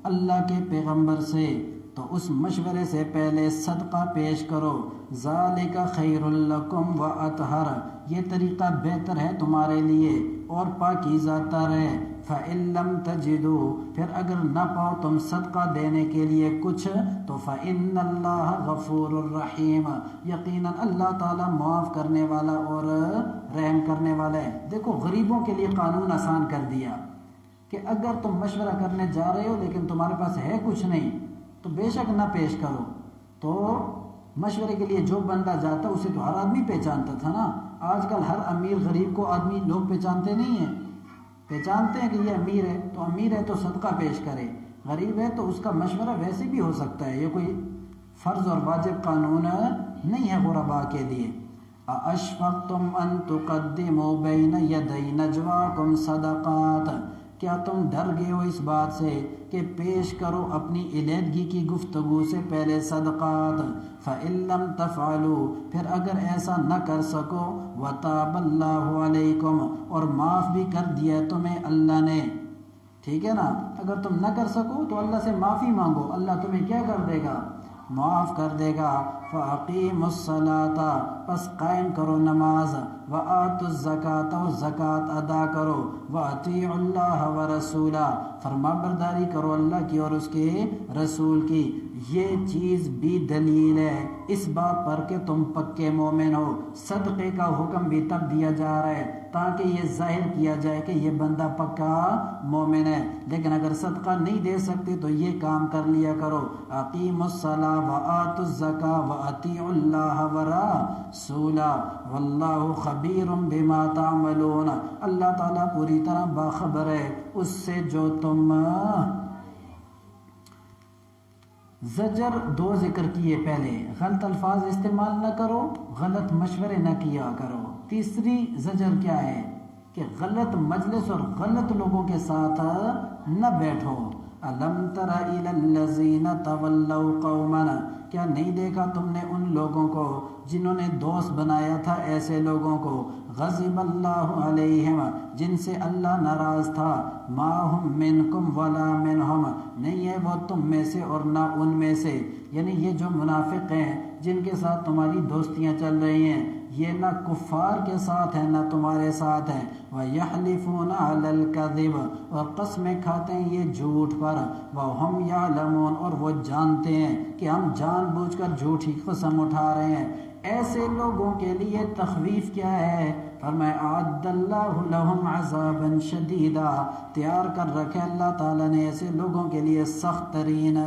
اللہ کے پیغمبر سے تو اس مشورے سے پہلے صدقہ پیش کرو، ذالک خیر لکم و اطہر، یہ طریقہ بہتر ہے تمہارے لیے اور پاکیزہ تر ہے۔ فَإِن لَّمْ تَجِدُوا، پھر اگر نہ پاؤ تم صدقہ دینے کے لیے کچھ، تو فَإِنَّ اللَّهَ غَفُورٌ رَحِيمٌ، یقیناً اللہ تعالیٰ معاف کرنے والا اور رحم کرنے والا ہے۔ دیکھو، غریبوں کے لیے قانون آسان کر دیا کہ اگر تم مشورہ کرنے جا رہے ہو لیکن تمہارے پاس ہے کچھ نہیں تو بے شک نہ پیش کرو۔ تو مشورے کے لیے جو بندہ جاتا اسے تو ہر آدمی پہچانتا تھا نا، آج کل ہر امیر غریب کو آدمی لوگ پہچانتے نہیں ہیں، پہچانتے ہیں کہ یہ امیر ہے تو امیر ہے تو صدقہ پیش کرے، غریب ہے تو اس کا مشورہ ویسے بھی ہو سکتا ہے، یہ کوئی فرض اور واجب قانون نہیں ہے غرباء کے لیے۔ اَأَشْفَقْتُمْ أَن تُقَدِّمُوا بَيْنَ يَدَيْ نَجْوَاكُمْ صَدَقَاتٍ، کیا تم ڈر گئے ہو اس بات سے کہ پیش کرو اپنی علیحدگی کی گفتگو سے پہلے صدقات؟ فَإِن لَّمْ تَفْعَلُوا، پھر اگر ایسا نہ کر سکو، وَتَابَ اللَّهُ عَلَيْكُمْ، اور معاف بھی کر دیا تمہیں اللہ نے، ٹھیک ہے نا؟ اگر تم نہ کر سکو تو اللہ سے معافی مانگو، اللہ تمہیں کیا کر دے گا؟ معاف کر دے گا۔ فَأَقِيمُوا الصَّلَاةَ، پس قائم کرو نماز، وَآتُوا الزَّكَاةَ، اور زکوٰۃ ادا کرو، وَأَطِيعُوا اللَّهَ وَرَسُولَهُ، فرما برداری کرو اللہ کی اور اس کے رسول کی۔ یہ چیز بھی دلیل ہے اس بات پر کہ تم پکے مومن ہو۔ صدقے کا حکم بھی تب دیا جا رہا ہے تاکہ یہ ظاہر کیا جائے کہ یہ بندہ پکا مومن ہے، لیکن اگر صدقہ نہیں دے سکتے تو یہ کام کر لیا کرو۔ اقیموا الصلاۃ وآتوا الزکاۃ وأطیعوا اللہ ورسولہ واللہ خبیر بما تعملون، اللہ تعالیٰ پوری طرح باخبر ہے اس سے جو تم۔ زجر دو ذکر کیے پہلے، غلط الفاظ استعمال نہ کرو، غلط مشورے نہ کیا کرو۔ تیسری زجر کیا ہے کہ غلط مجلس اور غلط لوگوں کے ساتھ نہ بیٹھو۔ الم تر الی الذین تولوا قوما، کیا نہیں دیکھا تم نے ان لوگوں کو جنہوں نے دوست بنایا تھا ایسے لوگوں کو، غضب اللہ علیہم، جن سے اللہ ناراض تھا، ما ہم منکم ولا منہم، نہیں ہے وہ تم میں سے اور نہ ان میں سے، یعنی یہ جو منافق ہیں جن کے ساتھ تمہاری دوستیاں چل رہی ہیں، یہ نہ کفار کے ساتھ ہیں نہ تمہارے ساتھ ہیں۔ وَيَحْلِفُونَ عَلَى الْكَذِبِ، اور قسمیں کھاتے ہیں یہ جھوٹ پر، وَهُمْ يَعْلَمُونَ، اور وہ جانتے ہیں کہ ہم جان بوجھ کر جھوٹی قسم اٹھا رہے ہیں۔ ایسے لوگوں کے لیے تخویف کیا ہے؟ فرمایا اعد اللہ لہم عذابا شدیدا، تیار کر رکھے اللہ تعالیٰ نے ایسے لوگوں کے لیے سخت ترین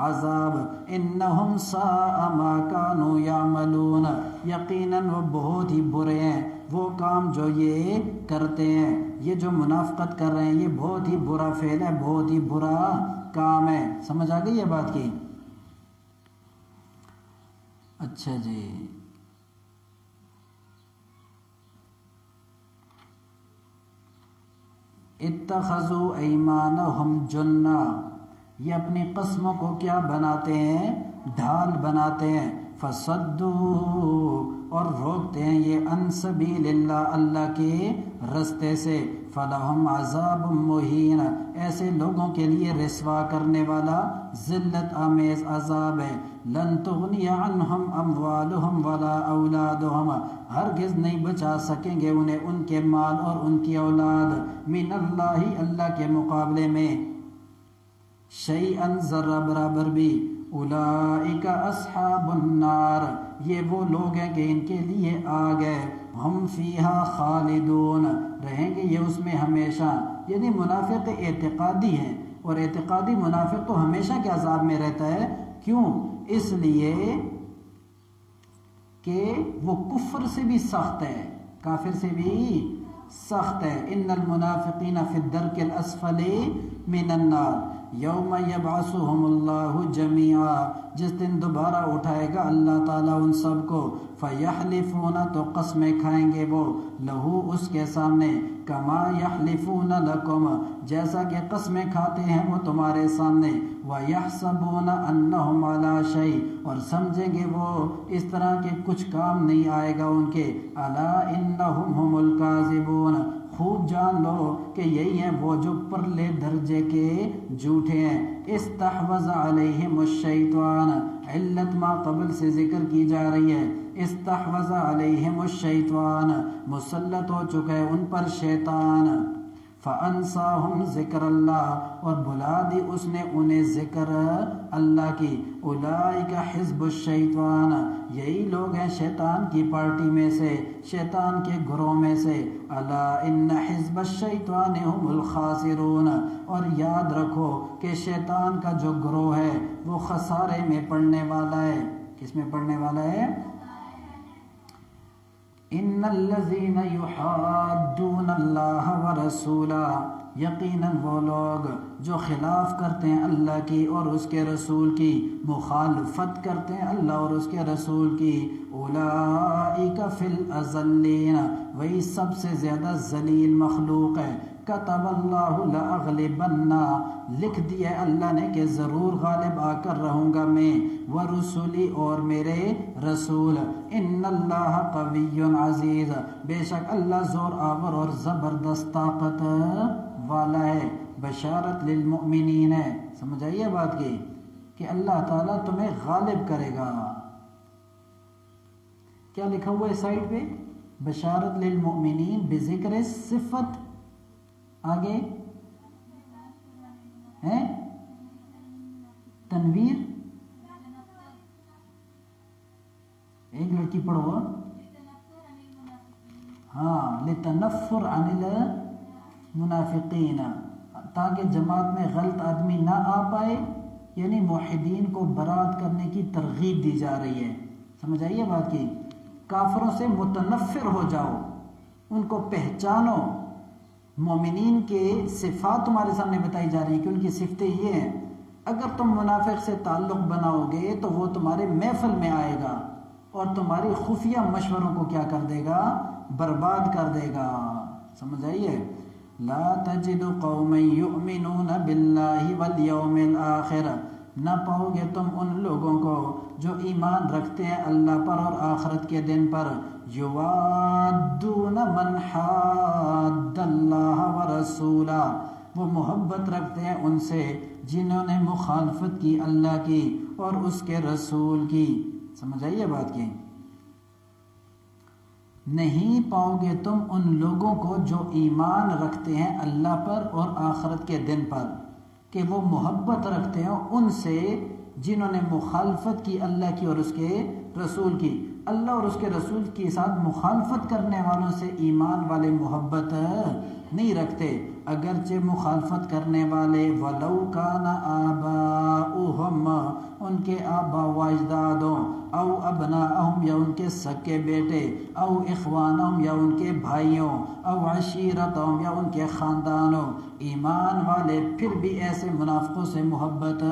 عذاب۔ انہم ساء ما کانوا یعملون، یقیناً وہ بہت ہی برے ہیں وہ کام جو یہ کرتے ہیں، یہ جو منافقت کر رہے ہیں یہ بہت ہی برا فعل ہے، بہت ہی برا کام ہے۔ سمجھ آ گئی یہ بات کی؟ اچھا جی، اتخذوا ایمانہم جنہ، یہ اپنی قسموں کو کیا بناتے ہیں؟ ڈھال بناتے ہیں۔ فصدوا، اور روکتے ہیں یہ عن سبیل اللہ، اللہ کے رستے سے۔ فلہم عذاب مہین، ایسے لوگوں کے لیے رسوا کرنے والا ذلت آمیز عذاب ہے۔ لن تغنی عنہم اموالہم ولا اولادہم، ہرگز نہیں بچا سکیں گے انہیں ان کے مال اور ان کی اولاد، من اللہ، اللہ کے مقابلے میں، شیئا ذرہ برابر بھی۔ اولئک اصحاب النار، یہ وہ لوگ ہیں کہ ان کے لیے آگ ہے، ہم فیہا خالدون، رہیں گے یہ اس میں ہمیشہ۔ یعنی منافق اعتقادی ہیں، اور اعتقادی منافق تو ہمیشہ کے عذاب میں رہتا ہے۔ کیوں؟ اس لیے کہ وہ کفر سے بھی سخت ہے، کافر سے بھی سخت ہے۔ ان المنافقین فی الدرک الاسفل من النار یوم یبعثہم اللہ جمیعا، جس دن دوبارہ اٹھائے گا اللہ تعالیٰ ان سب کو، فیحلفون، تو قسمیں کھائیں گے وہ، لہو، اس کے سامنے، کما یحلفون لکم، جیسا کہ قسمیں کھاتے ہیں وہ تمہارے سامنے، ویحسبون انہم علی شیء، اور سمجھیں گے وہ اس طرح کہ کچھ کام نہیں آئے گا ان کے، الا انہم ہم الکاذبون، خوب جان لو کہ یہی ہیں وہ جو پرلے درجے کے جھوٹے ہیں۔ استحوذ علیہم الشیطان، علت ما قبل سے ذکر کی جا رہی ہے۔ استحوذ علیہم الشیطان، مسلط ہو چکا ہے ان پر شیطان، فانساہم ذکر اللہ، اور بھلا دی اس نے انہیں ذکر اللہ کی۔ اولئک حزب الشیطان، یہی لوگ ہیں شیطان کی پارٹی میں سے، شیطان کے گروہ میں سے۔ الا ان حزب الشیطان هم الخاسرون، اور یاد رکھو کہ شیطان کا جو گروہ ہے وہ خسارے میں پڑنے والا ہے۔ کس میں پڑنے والا ہے؟ ان الذین یحادون اللہ ورسولہ، یقیناً وہ لوگ جو خلاف کرتے ہیں اللہ کی اور اس کے رسول کی، مخالفت کرتے ہیں اللہ اور اس کے رسول کی، اولئک فی الاذلین، وہی سب سے زیادہ ذلیل مخلوق ہے۔ کتب اللہ لأغلبن، لکھ دیا اللہ نے کہ ضرور غالب آ کر رہوں گا میں، ورسولی اور میرے رسول، ان اللہ قوی عزیز، بے شک اللہ زور آور اور زبردست طاقت والا ہے، بشارت للمؤمنین ہے۔ سمجھ آئیے بات کی کہ اللہ تعالیٰ تمہیں غالب کرے گا۔ کیا لکھا ہوا ہے سائٹ پہ؟ بشارت للمؤمنین بذکر صفت، آگے ہے تنویر، ایک لڑکی پڑھو، ہاں لتنفر عن المنافقین، تاکہ جماعت میں غلط آدمی نہ آ پائے، یعنی موحدین کو برات کرنے کی ترغیب دی جا رہی ہے۔ سمجھ آئیے بات کی؟ کافروں سے متنفر ہو جاؤ، ان کو پہچانو۔ مومنین کے صفات تمہارے سامنے بتائی جا رہی ہیں کہ ان کی صفتیں یہ ہیں۔ اگر تم منافق سے تعلق بناؤ گے تو وہ تمہارے محفل میں آئے گا اور تمہاری خفیہ مشوروں کو کیا کر دے گا؟ برباد کر دے گا۔ سمجھ آئیے؟ لا تجد قوما یؤمنون باللہ والیوم الآخر، نہ پاؤ گے تم ان لوگوں کو جو ایمان رکھتے ہیں اللہ پر اور آخرت کے دن پر، یوادون من حاد اللہ ورسولہ، وہ محبت رکھتے ہیں ان سے جنہوں نے مخالفت کی اللہ کی اور اس کے رسول کی۔ سمجھ آئیے بات کی؟ نہیں پاؤ گے تم ان لوگوں کو جو ایمان رکھتے ہیں اللہ پر اور آخرت کے دن پر کہ وہ محبت رکھتے ہیں ان سے جنہوں نے مخالفت کی اللہ کی اور اس کے رسول کی۔ اللہ اور اس کے رسول کے ساتھ مخالفت کرنے والوں سے ایمان والے محبت نہیں رکھتے، اگرچہ مخالفت کرنے والے وَلَوْ كَانَ آبَاؤُهُمْ، ان کے آبا و اجدادوں، او ابناءہم یا ان کے سکے بیٹے، او اخوانہم یا ان کے بھائیوں، او عشیرتہم یا ان کے خاندانوں، ایمان والے پھر بھی ایسے منافقوں سے محبت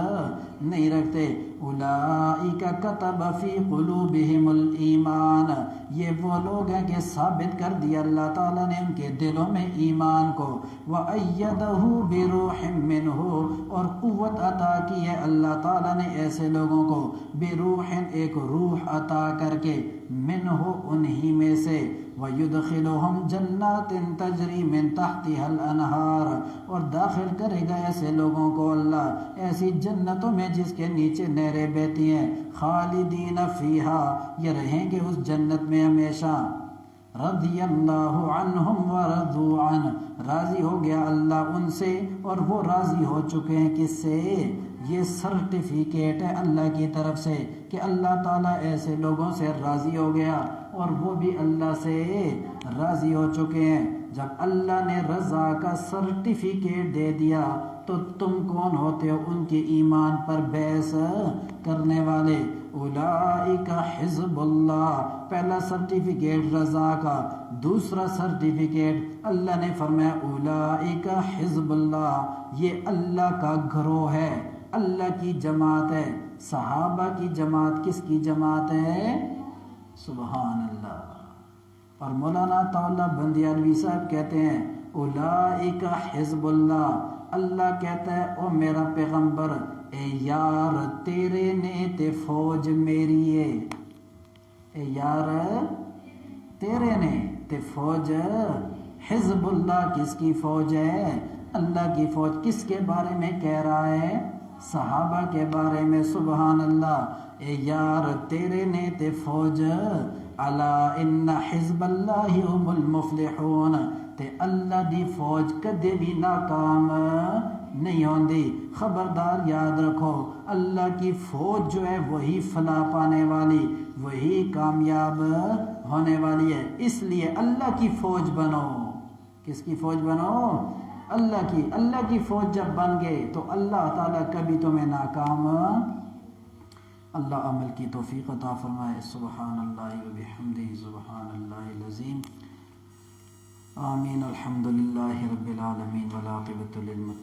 نہیں رکھتے۔ اولئک کتب فی قلوبہم الایمان، یہ وہ لوگ ہیں کہ ثابت کر دیا اللہ تعالیٰ نے ان کے دلوں میں ایمان کو، وَأَيَّدَهُ بِرُوحٍ مِّنْهُ، اور قوت عطا کی ہے اللہ تعالیٰ نے ایسے لوگوں کو، بِرُوحٍ ایک روح عطا کر کے، مِّنْهُ انہی میں سے، وَيُدْخِلُهُمْ جَنَّاتٍ تَجْرِي مِن تَحْتِهَا الْأَنْهَارُ، اور داخل کرے گا ایسے لوگوں کو اللہ ایسی جنتوں میں جس کے نیچے نہریں بہتی ہیں، خالدین فیہا، یہ رہیں گے اس جنت میں ہمیشہ، رضی اللہ عنہم ورضوا عنہ، راضی ہو گیا اللہ ان سے اور وہ راضی ہو چکے ہیں کس سے؟ یہ سرٹیفکیٹ ہے اللہ کی طرف سے کہ اللہ تعالیٰ ایسے لوگوں سے راضی ہو گیا اور وہ بھی اللہ سے راضی ہو چکے ہیں۔ جب اللہ نے رضا کا سرٹیفکیٹ دے دیا تو تم کون ہوتے ہو ان کے ایمان پر بحث کرنے والے؟ اولئک حزب اللہ، پہلا سرٹیفکیٹ رضا کا، دوسرا سرٹیفکیٹ اللہ نے فرمایا اولئک حزب اللہ، یہ اللہ کا گروہ ہے، اللہ کی جماعت ہے۔ صحابہ کی جماعت کس کی جماعت ہے؟ سبحان اللہ۔ اور مولانا طاولہ بندیالوی صاحب کہتے ہیں اولئک حزب اللہ، اللہ کہتا ہے او میرا پیغمبر، اے یار تیرے نے تے فوج میری ہے، اے یار تیرے نے تے فوج، حزب اللہ کس کی فوج ہے؟ اللہ کی فوج۔ کس کے بارے میں کہہ رہا ہے؟ صحابہ کے بارے میں۔ سبحان اللہ۔ اے یار تیرے نے تے فوج، الا ان حزب اللہ هم المفلحون، تے اللہ دی فوج کدے بھی ناکام نہیں ہوندی۔ خبردار یاد رکھو اللہ کی فوج جو ہے وہی فلاح پانے والی، وہی کامیاب ہونے والی ہے، اس لیے اللہ کی فوج بنو۔ کس کی فوج بنو؟ اللہ کی۔ اللہ کی فوج جب بن گئے تو اللہ تعالیٰ کبھی تمہیں ناکام، اللہ عمل کی توفیق عطا فرمائے۔ سبحان اللہ و بحمدہ، سبحان اللہ العظیم۔ آمین۔ الحمدللہ رب العالمین والعاقبۃ للمتقین۔